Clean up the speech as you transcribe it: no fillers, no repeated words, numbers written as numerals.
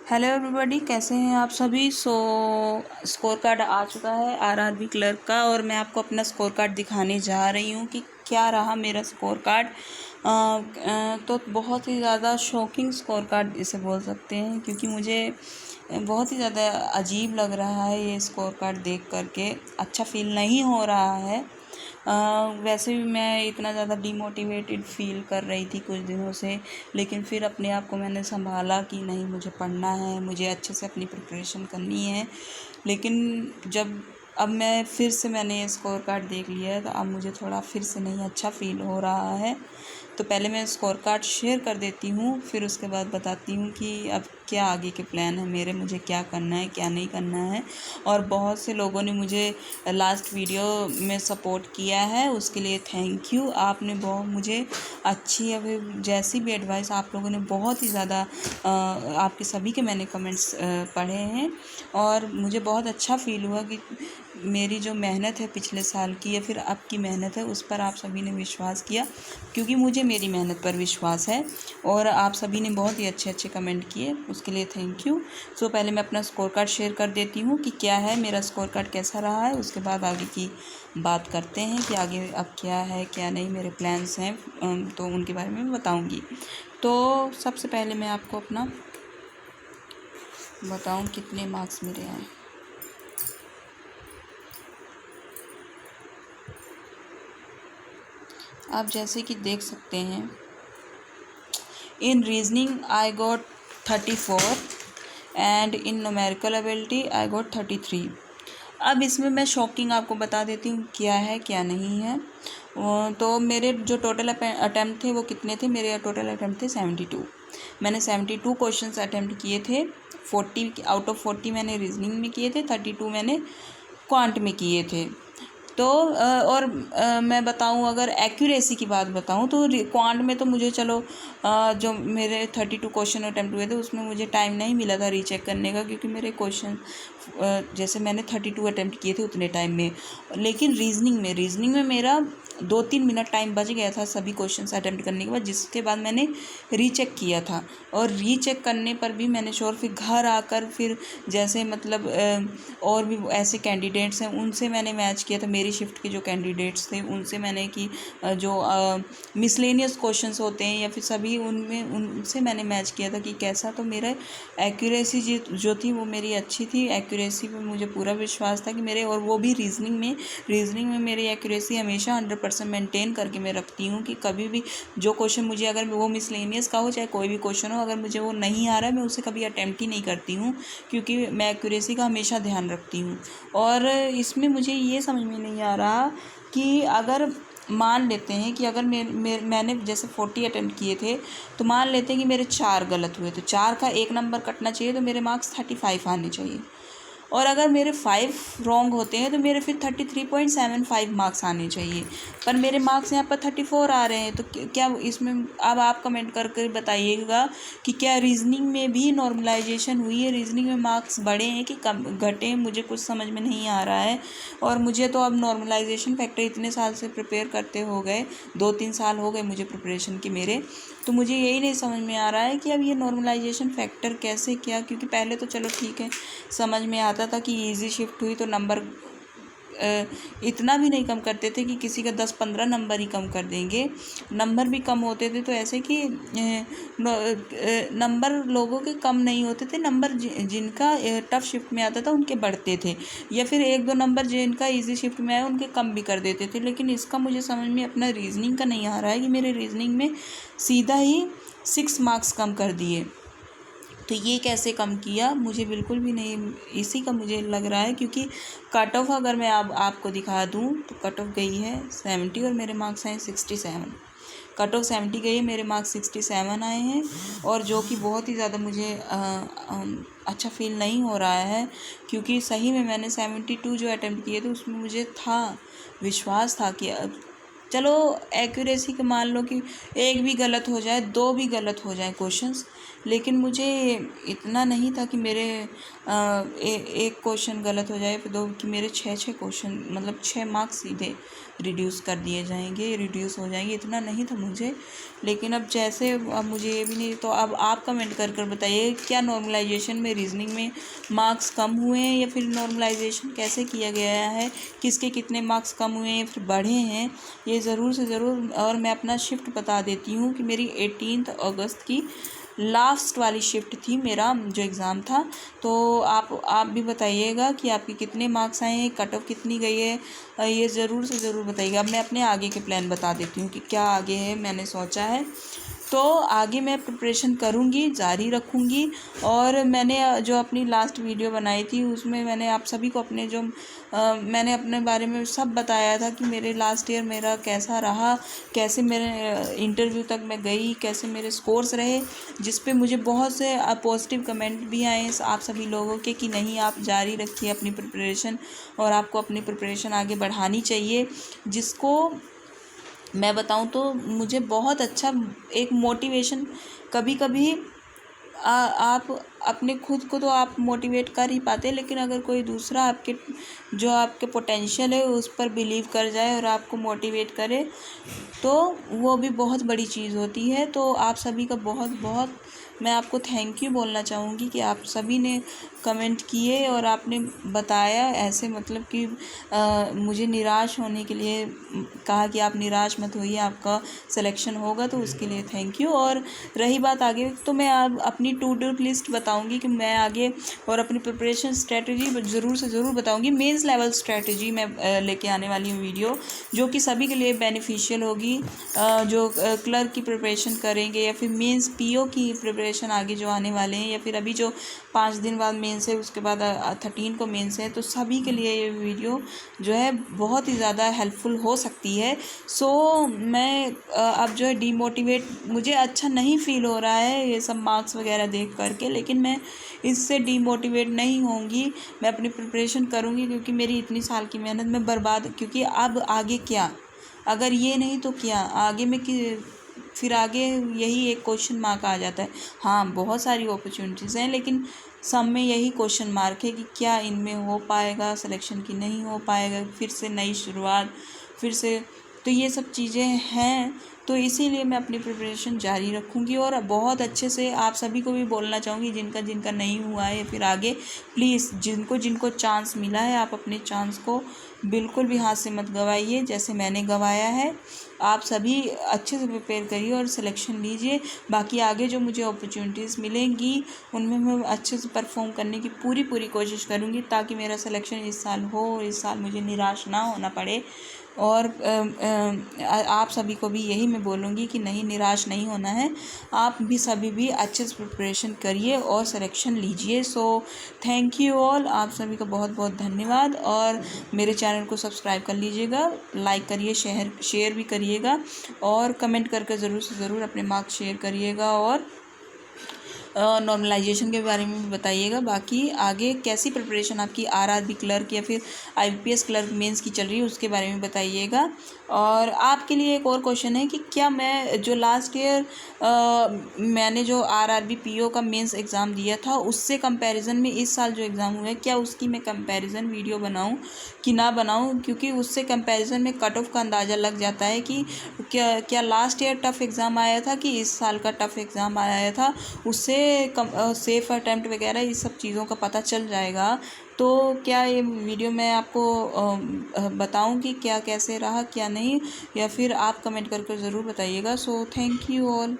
Hello everybody, कैसे हैं आप सभी। स्कोर कार्ड आ चुका है आरआरबी क्लर्क का और मैं आपको अपना स्कोर कार्ड दिखाने जा रही हूँ कि क्या रहा मेरा स्कोर कार्ड। तो बहुत ही ज़्यादा शॉकिंग स्कोर कार्ड इसे बोल सकते हैं, क्योंकि मुझे बहुत ही ज़्यादा अजीब लग रहा है ये स्कोर कार्ड देख करके। अच्छा फील नहीं हो रहा है। वैसे भी मैं इतना ज़्यादा डिमोटिवेटेड फ़ील कर रही थी कुछ दिनों से, लेकिन फिर अपने आप को मैंने संभाला कि नहीं, मुझे पढ़ना है, मुझे अच्छे से अपनी प्रिपरेशन करनी है। लेकिन जब अब मैं फिर से मैंने ये स्कोर कार्ड देख लिया है, तो अब मुझे थोड़ा फिर से नहीं अच्छा फ़ील हो रहा है। तो पहले मैं स्कोर कार्ड शेयर कर देती हूँ, फिर उसके बाद बताती हूँ कि अब क्या आगे के प्लान है मेरे, मुझे क्या करना है क्या नहीं करना है। और बहुत से लोगों ने मुझे लास्ट वीडियो में सपोर्ट किया है, उसके लिए थैंक यू। आपने बहुत मुझे अच्छी, अभी जैसी भी एडवाइस आप लोगों ने बहुत ही ज़्यादा आपके सभी के मैंने कमेंट्स पढ़े हैं और मुझे बहुत अच्छा फ़ील हुआ कि मेरी जो मेहनत है पिछले साल की या फिर अब की मेहनत है, उस पर आप सभी ने विश्वास किया, क्योंकि मुझे मेरी मेहनत पर विश्वास है। और आप सभी ने बहुत ही अच्छे अच्छे कमेंट किए, उसके लिए थैंक यू। सो पहले मैं अपना स्कोर कार्ड शेयर कर देती हूँ कि क्या है मेरा स्कोर कार्ड, कैसा रहा है। उसके बाद आगे की बात करते हैं कि आगे अब क्या है क्या नहीं, मेरे प्लान्स हैं तो उनके बारे में बताऊँगी। तो सबसे पहले मैं आपको अपना बताऊँ कितने मार्क्स मेरे आए। आप जैसे कि देख सकते हैं, इन reasoning I got 34 and in numerical ability I got 33। अब इसमें मैं शॉकिंग आपको बता देती हूँ क्या है क्या नहीं है। तो मेरे जो टोटल अटैम्प्ट थे वो कितने थे, मेरे टोटल अटैम्प्ट थे 72। मैंने 72 क्वेश्चंस अटैम्प्ट किए थे। 40 आउट ऑफ 40 मैंने रीजनिंग में किए थे, 32 मैंने क्वांट में किए थे। तो और मैं बताऊं, अगर एक्यूरेसी की बात बताऊं तो क्वांट में तो मुझे चलो जो मेरे 32 क्वेश्चन अटैम्प्ट हुए थे उसमें मुझे टाइम नहीं मिला था रीचेक करने का, क्योंकि मेरे क्वेश्चन जैसे मैंने 32 अटैम्प्ट किए थे उतने टाइम में। लेकिन रीजनिंग में मेरा 2-3 मिनट टाइम बच गया था सभी क्वेश्चंस अटैम्प्ट करने के बाद, जिसके बाद मैंने रीचेक किया था। और रीचेक करने पर भी मैंने श्योर, फिर घर आकर फिर जैसे मतलब और भी ऐसे कैंडिडेट्स हैं उनसे मैंने मैच किया था, मेरी शिफ्ट के जो कैंडिडेट्स थे उनसे मैंने कि जो मिसलेनियस क्वेश्चंस होते हैं या फिर सभी उनमें उनसे मैंने मैच किया था कि कैसा। तो मेरा एक्यूरेसी जो थी वो मेरी अच्छी थी। एक्यूरेसी पे मुझे पूरा विश्वास था कि मेरे, और वो भी रीजनिंग में मेरी एक्यूरेसी हमेशा 100% मेंटेन करके मैं रखती हूँ कि कभी भी जो क्वेश्चन मुझे, अगर वो मिसलेनियस का हो चाहे कोई भी क्वेश्चन हो, अगर मुझे वो नहीं आ रहा है मैं उसे कभी अटैम्प्ट ही नहीं करती हूँ, क्योंकि मैं एक्यूरेसी का हमेशा ध्यान रखती हूँ। और इसमें मुझे ये समझ में नहीं आ रहा कि अगर मान लेते हैं कि अगर मैंने जैसे 40 अटैम्प्ट किए थे, तो मान लेते हैं कि मेरे 4 गलत हुए, तो 4 का 1 नंबर कटना चाहिए, तो मेरे मार्क्स 35 आने चाहिए। और अगर मेरे 5 रॉन्ग होते हैं तो मेरे फिर 33.75 मार्क्स आने चाहिए, पर मेरे मार्क्स यहाँ पर 34 आ रहे हैं। तो क्या इसमें, अब आप कमेंट करके बताइएगा कि क्या रीजनिंग में भी नॉर्मलाइजेशन हुई है, रीजनिंग में मार्क्स बढ़े हैं कि कम घटे हैं, मुझे कुछ समझ में नहीं आ रहा है। और मुझे तो अब नॉर्मलाइजेशन फैक्टर इतने साल से प्रिपेयर करते हो गए, 2-3 साल हो गए मुझे प्रिपरेशन के मेरे, तो मुझे यही नहीं समझ में आ रहा है कि अब ये नॉर्मलाइजेशन फैक्टर कैसे क्या। क्योंकि पहले तो चलो ठीक है, समझ में आता था कि इजी शिफ्ट हुई तो नंबर इतना भी नहीं कम करते थे कि किसी का 10-15 नंबर ही कम कर देंगे। नंबर भी कम होते थे तो ऐसे कि नंबर लोगों के कम नहीं होते थे, नंबर जिनका टफ शिफ्ट में आता था उनके बढ़ते थे, या फिर 1-2 नंबर जिनका इजी शिफ्ट में आया उनके कम भी कर देते थे। लेकिन इसका मुझे समझ में अपना रीजनिंग का नहीं आ रहा है कि मेरे रीजनिंग में सीधा ही 6 मार्क्स कम कर दिए। तो ये कैसे कम किया, मुझे बिल्कुल भी नहीं इसी का मुझे लग रहा है। क्योंकि कट ऑफ अगर मैं आपको दिखा दूँ तो कट ऑफ गई है 70 और मेरे मार्क्स आए 67। कट ऑफ 70 गई है, मेरे मार्क्स 67 आए हैं, और जो कि बहुत ही ज़्यादा मुझे अच्छा फील नहीं हो रहा है। क्योंकि सही में मैंने 72 जो अटैम्प्ट किए थे उसमें मुझे था विश्वास था कि चलो एक्यूरेसी के मान लो कि एक भी गलत हो जाए, दो भी गलत हो जाए क्वेश्चंस, लेकिन मुझे इतना नहीं था कि मेरे एक क्वेश्चन गलत हो जाए फिर दो, कि मेरे 6 क्वेश्चन मतलब 6 मार्क्स सीधे रिड्यूस कर दिए जाएंगे, रिड्यूस हो जाएंगे, इतना नहीं था मुझे। लेकिन अब जैसे अब मुझे ये भी नहीं, तो अब आप कमेंट कर कर बताइए क्या नॉर्मलाइजेशन में रीजनिंग में मार्क्स कम हुए हैं, या फिर नॉर्मलाइजेशन कैसे किया गया है, किसके कितने मार्क्स कम हुए हैं फिर बढ़े हैं, ये ज़रूर से ज़रूर। और मैं अपना शिफ्ट बता देती हूँ कि मेरी 18 अगस्त की लास्ट वाली शिफ्ट थी मेरा जो एग्ज़ाम था। तो आप भी बताइएगा कि आपके कितने मार्क्स आए हैं, कट ऑफ कितनी गई है, ये ज़रूर से ज़रूर बताइएगा। अब मैं अपने आगे के प्लान बता देती हूँ कि क्या आगे है मैंने सोचा है। तो आगे मैं प्रिपरेशन करूँगी, जारी रखूँगी। और मैंने जो अपनी लास्ट वीडियो बनाई थी उसमें मैंने आप सभी को अपने जो मैंने अपने बारे में सब बताया था कि मेरे लास्ट ईयर मेरा कैसा रहा, कैसे मेरे इंटरव्यू तक मैं गई, कैसे मेरे स्कोर्स रहे, जिस पे मुझे बहुत से पॉजिटिव कमेंट भी आए आप सभी लोगों के कि नहीं आप जारी रखिए अपनी प्रिपरेशन, और आपको अपनी प्रिपरेशन आगे बढ़ानी चाहिए। जिसको मैं बताऊं तो मुझे बहुत अच्छा एक मोटिवेशन, कभी कभी आप अपने खुद को तो आप मोटिवेट कर ही पाते, लेकिन अगर कोई दूसरा आपके जो आपके पोटेंशियल है उस पर बिलीव कर जाए और आपको मोटिवेट करे, तो वो भी बहुत बड़ी चीज़ होती है। तो आप सभी का बहुत बहुत मैं आपको थैंक यू बोलना चाहूँगी कि आप सभी ने कमेंट किए और आपने बताया ऐसे, मतलब कि मुझे निराश होने के लिए कहा कि आप निराश मत होइए, आपका सिलेक्शन होगा, तो उसके लिए थैंक यू। और रही बात आगे, तो मैं अब अपनी टू डू लिस्ट बताऊंगी कि मैं आगे, और अपनी प्रिपरेशन स्ट्रेटजी ज़रूर से ज़रूर बताऊंगी। मेंस लेवल स्ट्रेटजी मैं लेके आने वाली हूँ वीडियो, जो कि सभी के लिए बेनिफिशियल होगी, जो क्लर्क की प्रिपरेशन करेंगे या फिर मेंस पीओ की प्रिपरेशन आगे जो आने वाले हैं, या फिर अभी जो 5 दिन बाद मेंस है, उसके बाद 13 को मेंस है, तो सभी के लिए ये वीडियो जो है बहुत ही ज़्यादा हेल्पफुल हो सकती है। सो मैं अब जो है डीमोटिवेट, मुझे अच्छा नहीं फील हो रहा है ये सब मार्क्स वगैरह देख करके, लेकिन मैं इससे डीमोटिवेट नहीं होंगी, मैं अपनी प्रिपरेशन करूँगी, क्योंकि मेरी इतनी साल की मेहनत में बर्बाद, क्योंकि अब आगे क्या, अगर ये नहीं तो क्या आगे में कि फिर आगे यही एक क्वेश्चन मार्क आ जाता है। हाँ, बहुत सारी अपॉर्चुनिटीज़ हैं, लेकिन सब में यही क्वेश्चन मार्क है कि क्या इनमें हो पाएगा सिलेक्शन की नहीं हो पाएगा, फिर से नई शुरुआत, फिर से, तो ये सब चीज़ें हैं। तो इसीलिए मैं अपनी प्रिपरेशन जारी रखूँगी, और बहुत अच्छे से आप सभी को भी बोलना चाहूँगी जिनका जिनका नहीं हुआ है, फिर आगे प्लीज़ जिनको जिनको चांस मिला है, आप अपने चांस को बिल्कुल भी हाथ से मत गवाइए जैसे मैंने गवाया है। आप सभी अच्छे से प्रिपेयर करिए और सिलेक्शन लीजिए। बाकी आगे जो मुझे अपॉर्चुनिटीज़ मिलेंगी उनमें मैं अच्छे से परफॉर्म करने की पूरी कोशिश करूँगी, ताकि मेरा सिलेक्शन इस साल हो, इस साल मुझे निराश ना होना पड़े। और आप सभी को भी यही मैं बोलूँगी कि नहीं, निराश नहीं होना है, आप भी सभी भी अच्छे से प्रिपरेशन करिए और सिलेक्शन लीजिए। सो थैंक यू ऑल, आप सभी का बहुत बहुत धन्यवाद। और मेरे चैनल को सब्सक्राइब कर लीजिएगा, लाइक करिए, शेयर भी करिएगा, और कमेंट करके ज़रूर से ज़रूर अपने मार्क्स शेयर करिएगा, और नॉर्मलाइजेशन के बारे में भी बताइएगा। बाकी आगे कैसी प्रिपरेशन आपकी आरआरबी क्लर्क या फिर आईपीएस क्लर्क मेंस की चल रही है उसके बारे में बताइएगा। और आपके लिए एक और क्वेश्चन है कि क्या मैं जो लास्ट ईयर मैंने जो आरआरबी पीओ का मेंस एग्ज़ाम दिया था उससे कंपैरिजन में इस साल जो एग्ज़ाम हुआ है, क्या उसकी मैं कंपैरिजन वीडियो बनाऊं कि ना बनाऊं, क्योंकि उससे कंपैरिजन में कट ऑफ का अंदाज़ा लग जाता है कि क्या लास्ट ईयर टफ़ एग्ज़ाम आया था कि इस साल का टफ़ एग्ज़ाम आया था, उससे सेफ़ अटैम्प्ट वगैरह इस सब चीज़ों का पता चल जाएगा। तो क्या ये वीडियो मैं आपको बताऊं कि क्या कैसे रहा क्या नहीं, या फिर आप कमेंट करके ज़रूर बताइएगा। So thank you all.